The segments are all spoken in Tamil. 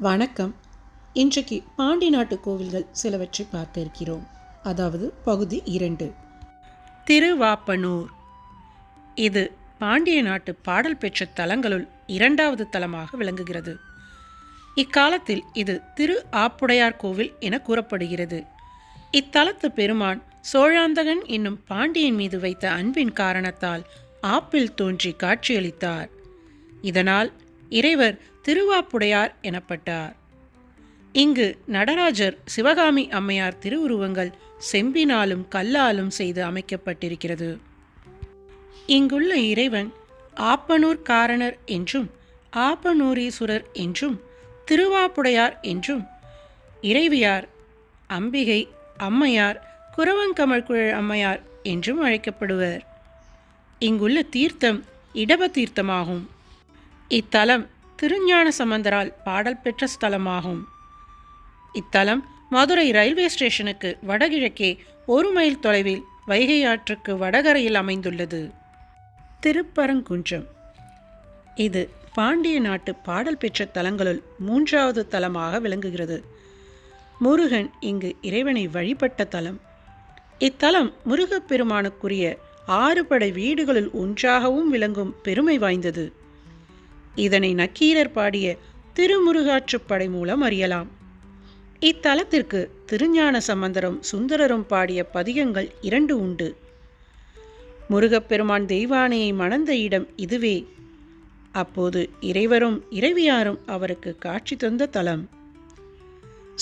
வணக்கம். இன்றைக்கு பாண்டி நாட்டு கோவில்கள் சிலவற்றை பார்க்க இருக்கிறோம். அதாவது பகுதி 2. திருவாப்பனூர். இது பாண்டிய நாட்டு பாடல் பெற்ற தலங்களுள் 2வது தலமாக விளங்குகிறது. இக்காலத்தில் இது திரு ஆப்புடையார் கோவில் என கூறப்படுகிறது. இத்தலத்து பெருமான் சோழாந்தகன் என்னும் பாண்டியன் மீது வைத்த அன்பின் காரணத்தால் ஆப்பில் தோன்றி காட்சியளித்தார். இதனால் இறைவர் திருவாப்புடையார் எனப்பட்டார். இங்கு நடராஜர், சிவகாமி அம்மையார் திருவுருவங்கள் செம்பினாலும் கல்லாலும் செய்து அமைக்கப்பட்டிருக்கிறது. இங்குள்ள இறைவன் ஆப்பனூர் காரணர் என்றும் ஆப்பனூரீஸ்வரர் என்றும் திருவாப்புடையார் என்றும், இறைவியார் அம்பிகை அம்மையார் குரவங்கமழ்குழல் அம்மையார் என்றும் அழைக்கப்படுவர். இங்குள்ள தீர்த்தம் இடப தீர்த்தமாகும். இத்தலம் திருஞான சம்பந்தரால் பாடல் பெற்ற ஸ்தலமாகும். இத்தலம் மதுரை ரயில்வே ஸ்டேஷனுக்கு வடகிழக்கே 1 மைல் தொலைவில் வைகை ஆற்றுக்கு வடகரையில் அமைந்துள்ளது. திருப்பரங்குன்றம். இது பாண்டிய நாட்டு பாடல் பெற்ற தலங்களுள் 3வது தலமாக விளங்குகிறது. முருகன் இங்கு இறைவனை வழிபட்ட தலம். இத்தலம் முருகப்பெருமானுக்குரிய 6 படை வீடுகளுள் ஒன்றாகவும் விளங்கும் பெருமை வாய்ந்தது. இதனை நக்கீரர் பாடிய திருமுருகாற்றுப்படை மூலம் அறியலாம். இத்தலத்திற்கு திருஞான சம்பந்தரும் சுந்தரரும் பாடிய பதிகங்கள் 2 உண்டு. முருகப்பெருமான் தெய்வானையை மணந்த இடம் இதுவே. அப்போது இறைவரும் இறைவியாரும் அவருக்கு காட்சி தந்த தலம்.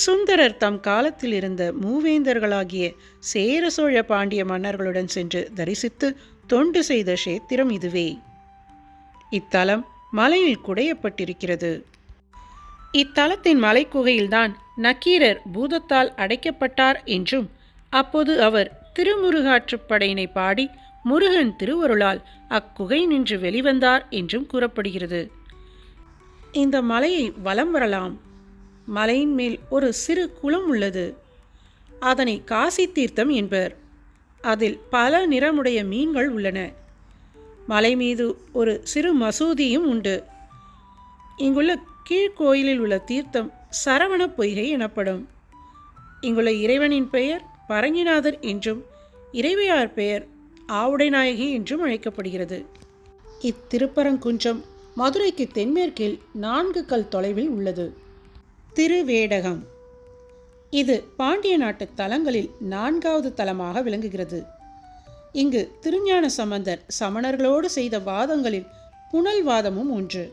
சுந்தரர் தம் காலத்தில் இருந்த மூவேந்தர்களாகிய சேர சோழ பாண்டிய மன்னர்களுடன் சென்று தரிசித்து தொண்டு செய்த கஷேத்திரம் இதுவே. இத்தலம் மலையில் குடையப்பட்டிருக்கிறது. இத்தலத்தின் மலைக்குகையில்தான் நக்கீரர் பூதத்தால் அடைக்கப்பட்டார் என்றும், அப்போது அவர் திருமுருகாற்றுப்படையினை பாடி முருகன் திருவருளால் அக்குகை நின்று வெளிவந்தார் என்றும் கூறப்படுகிறது. இந்த மலையை வலம் வரலாம். மலையின் மேல் ஒரு சிறு குளம் உள்ளது. அதனை காசி தீர்த்தம் என்பர். அதில் பல நிறமுடைய மீன்கள் உள்ளன. மலை மீது ஒரு சிறு மசூதியும் உண்டு. இங்குள்ள கீழ்கோயிலில் உள்ள தீர்த்தம் சரவண பொய்கை எனப்படும். இங்குள்ள இறைவனின் பெயர் பரங்கிநாதர் என்றும் இறைவியார் பெயர் ஆவுடைநாயகி என்றும் அழைக்கப்படுகிறது. இத்திருப்பரங்குன்றம் மதுரைக்கு தென்மேற்கில் 4 கல் தொலைவில் உள்ளது. திருவேடகம். இது பாண்டிய நாட்டு தலங்களில் 4வது தலமாக விளங்குகிறது. இங்கு திருஞான சம்பந்தர் சமணர்களோடு செய்த வாதங்களில் புனல் வாதமும் ஒன்று.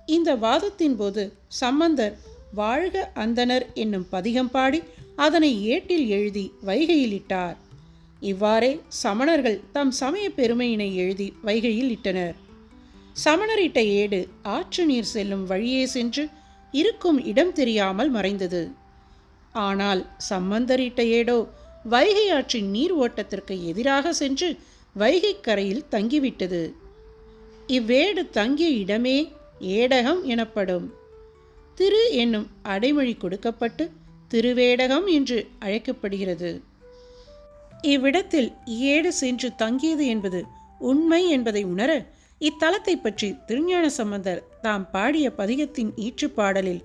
இந்த வாதத்தின் போது சம்பந்தர் வாழ்க அந்தனர் என்னும் பதிகம் பாடி அதனை ஏட்டில் எழுதி வைகையில் இட்டார். இவ்வாறே சமணர்கள் தம் சமய பெருமையினை எழுதி வைகையில் இட்டனர். சமணர் இட்ட ஏடு ஆற்று நீர் செல்லும் வழியே சென்று இருக்கும் இடம் தெரியாமல் மறைந்தது. ஆனால் சம்பந்தர் இட்ட ஏடோ வைகை ஆற்றின் நீர் ஓட்டத்திற்கு எதிராக சென்று வைகை கரையில் தங்கிவிட்டது. இவ்வேடு தங்கிய இடமே ஏடகம் எனப்படும். திரு என்னும் அடைமொழி கொடுக்கப்பட்டு திருவேடகம் என்று அழைக்கப்படுகிறது. இவ்விடத்தில் ஏடு சென்று தங்கியது என்பது உண்மை என்பதை உணர இத்தலத்தை பற்றி திருஞான சம்பந்தர் தாம் பாடிய பதிகத்தின் ஈற்றுப்பாடலில்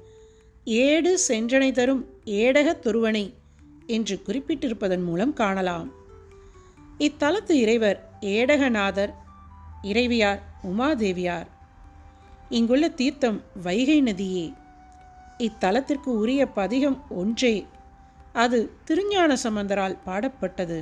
ஏடு சென்றனை தரும் ஏடக தொருவனை என்று குறிப்பிட்டிருப்பதன் மூலம் காணலாம். இத்தலத்து இறைவர் ஏடகநாதர், இறைவியார் உமாதேவியார். இங்குள்ள தீர்த்தம் வைகை நதியே. இத்தலத்திற்கு உரிய பதிகம் ஒன்றே. அது திருஞான சம்பந்தரால் பாடப்பட்டது.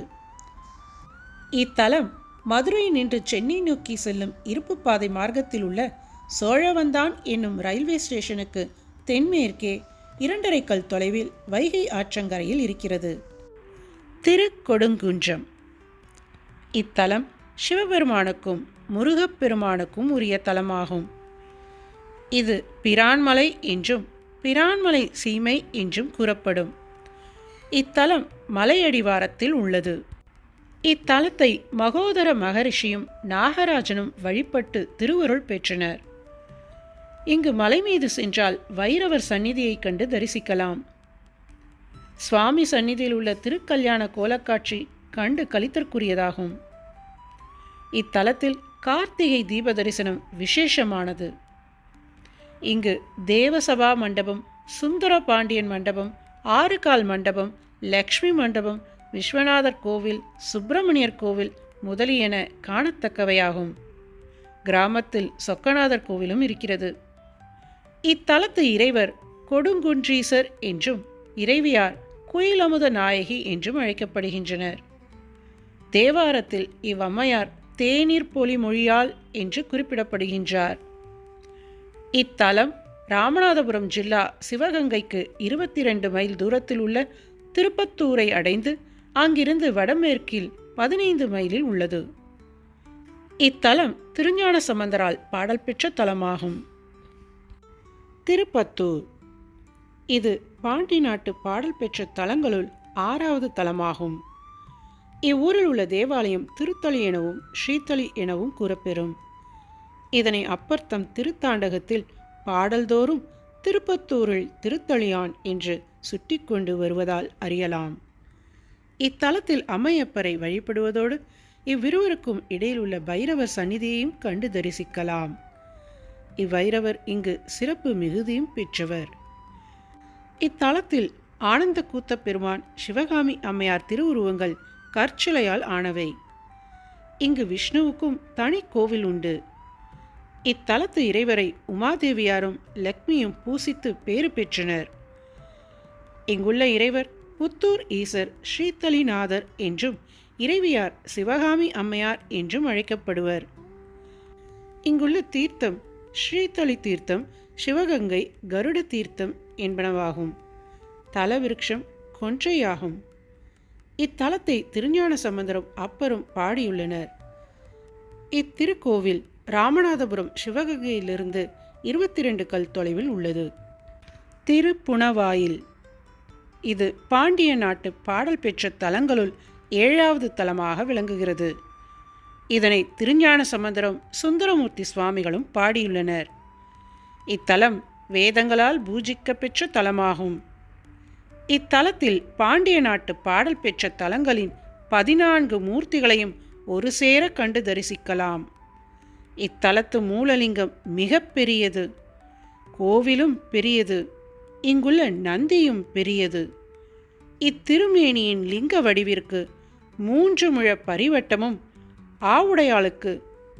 இத்தலம் மதுரை நின்று சென்னை நோக்கி செல்லும் இருப்பு பாதை மார்க்கத்தில் உள்ள சோழவந்தான் என்னும் ரயில்வே ஸ்டேஷனுக்கு தென்மேற்கே 2½ கல் தொலைவில் வைகை ஆற்றங்கரையில் இருக்கிறது. திருக்கொடுங்குன்றம். இத்தலம் சிவபெருமானுக்கும் முருகப்பெருமானுக்கும் உரிய தலமாகும். இது பிரான்மலை என்றும் பிரான்மலை சீமை என்றும் கூறப்படும். இத்தலம் மலையடிவாரத்தில் உள்ளது. இத்தலத்தை மகோதர மகரிஷியும் நாகராஜனும் வழிபட்டு திருவருள் பெற்றனர். இங்கு மலை மீது சென்றால் வைரவர் சந்நிதியை கண்டு தரிசிக்கலாம். சுவாமி சந்நிதியில் உள்ள திருக்கல்யாண கோலக்காட்சி கண்டு களித்தற்குரியதாகும். இத்தலத்தில் கார்த்திகை தீப தரிசனம் விசேஷமானது. இங்கு தேவசபா மண்டபம், சுந்தர பாண்டியன் மண்டபம், ஆறுகால் மண்டபம், லக்ஷ்மி மண்டபம், விஸ்வநாதர் கோவில், சுப்பிரமணியர் கோவில் முதலியன காணத்தக்கவையாகும். கிராமத்தில் சொக்கநாதர் கோவிலும் இருக்கிறது. இத்தலத்து இறைவர் கொடுங்குன்றீசர் என்றும் இறைவியார் குயிலமுத நாயகி என்றும் அழைக்கப்படுகின்றனர். தேவாரத்தில் இவ்வம்மையார் தேநீர் பொலி மொழியாள் என்று குறிப்பிடப்படுகின்றார். இத்தலம் ராமநாதபுரம் ஜில்லா சிவகங்கைக்கு 22 மைல் தூரத்தில் உள்ள திருப்பத்தூரை அடைந்து அங்கிருந்து வடமேற்கில் 15 மைலில் உள்ளது. இத்தலம் திருஞான சம்பந்தரால் பாடல் பெற்ற தலமாகும். திருப்பத்தூர் இது பாண்டி நாட்டு பாடல் பெற்ற தலங்களுள் 6வது தலமாகும். இவ்வூரில் உள்ள தேவாலயம் திருத்தளி எனவும் ஸ்ரீத்தளி எனவும் கூறப்பெறும். இதனை அப்பர்த்தம் திருத்தாண்டகத்தில் பாடல்தோறும் திருப்பத்தூரில் திருத்தளியான் என்று சுட்டி கொண்டு வருவதால் அறியலாம். இத்தலத்தில் அம்மையப்பரை வழிபடுவதோடு இவ்விருவருக்கும் இடையில் உள்ள பைரவர் சந்நிதியையும் கண்டு தரிசிக்கலாம். இவ்வைரவர் இங்கு சிறப்பு மிகுதியும் பெற்றவர். இத்தலத்தில் ஆனந்த கூத்த பெருமான், சிவகாமி அம்மையார் திருவுருவங்கள் கற்சிலையால் ஆனவை. இங்கு விஷ்ணுவுக்கும் தனி கோவில் உண்டு. இத்தலத்து இறைவரை உமாதேவியாரும் லக்ஷ்மியும் பூசித்து பேறு பெற்றனர். இங்குள்ள இறைவர் புத்தூர் ஈசர் ஸ்ரீத்தளிநாதர் என்றும் இறைவியார் சிவகாமி அம்மையார் என்றும் அழைக்கப்படுவர். இங்குள்ள தீர்த்தம் ஸ்ரீத்தளி தீர்த்தம், சிவகங்கை கருட தீர்த்தம் என்பனவாகும். தல விருட்சம் கொன்றையாகும். இத்தலத்தை திருஞான சம்பந்தரும் அப்பரும் பாடியுள்ளனர். இத்திருக்கோவில் ராமநாதபுரம் சிவகங்கையிலிருந்து 22 கல் தொலைவில் உள்ளது. திருப்புணவாயில் இது பாண்டிய நாட்டு பாடல் பெற்ற தலங்களுள் 7வது தலமாக விளங்குகிறது. இதனை திருஞான சம்பந்தரும் சுந்தரமூர்த்தி சுவாமிகளும் பாடியுள்ளனர். இத்தலம் வேதங்களால் பூஜிக்க பெற்ற தலமாகும். இத்தலத்தில் பாண்டிய நாட்டு பாடல் பெற்ற தலங்களின் 14 மூர்த்திகளையும் ஒரு சேர கண்டு தரிசிக்கலாம். இத்தலத்து மூலலிங்கம் மிக பெரியது. கோவிலும் பெரியது. இங்குள்ள நந்தியும் பெரியது. இத்திருமேனியின் லிங்க வடிவிற்கு 3 முழ பரிவட்டமும் ஆவுடையாளுக்கு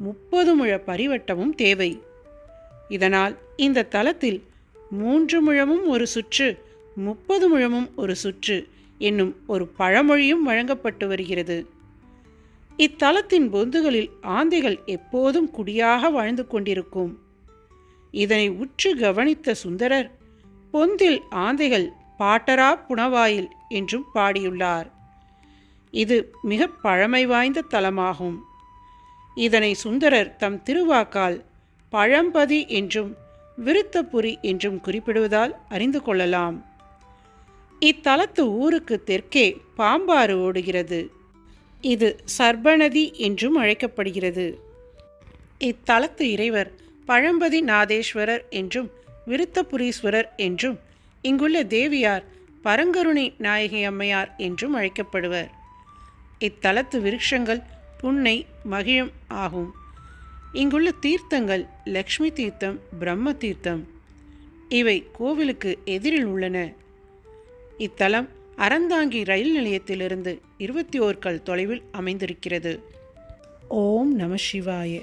30 முழ பரிவட்டமும் தேவை. இதனால் இந்த தலத்தில் 3 முழமும் ஒரு சுற்று, 30 முழமும் ஒரு சுற்று என்னும் ஒரு பழமொழியும் வழங்கப்பட்டு வருகிறது. இத்தலத்தின் பொந்துகளில் ஆந்தைகள் எப்போதும் குடியாக வாழ்ந்து கொண்டிருக்கும். இதனை உற்று கவனித்த சுந்தரர் பொந்தில் ஆந்தைகள் பாட்டரா புனவாயில் என்றும் பாடியுள்ளார். இது மிக பழமை வாய்ந்த தலமாகும். இதனை சுந்தரர் தம் திருவாக்கால் பழம்பதி என்றும் விருத்தபுரி என்றும் குறிப்பிடுவதால் அறிந்து கொள்ளலாம். இத்தலத்து ஊருக்கு தெற்கே பாம்பாறு ஓடுகிறது. இது சர்பநதி என்றும் அழைக்கப்படுகிறது. இத்தலத்து இறைவர் பழம்பதி நாதேஸ்வரர் என்றும் விருத்தபுரீஸ்வரர் என்றும் இங்குள்ள தேவியார் பரங்கருணை நாயகி அம்மையார் என்றும் அழைக்கப்படுவர். இத்தலத்து விருட்சங்கள் புன்னை, மகிழம் ஆகும். இங்குள்ள தீர்த்தங்கள் லக்ஷ்மி தீர்த்தம், பிரம்ம தீர்த்தம். இவை கோவிலுக்கு எதிரில் உள்ளன. இத்தலம் அறந்தாங்கி ரயில் நிலையத்திலிருந்து 21 கல் தொலைவில் அமைந்திருக்கிறது. ஓம் நம சிவாய.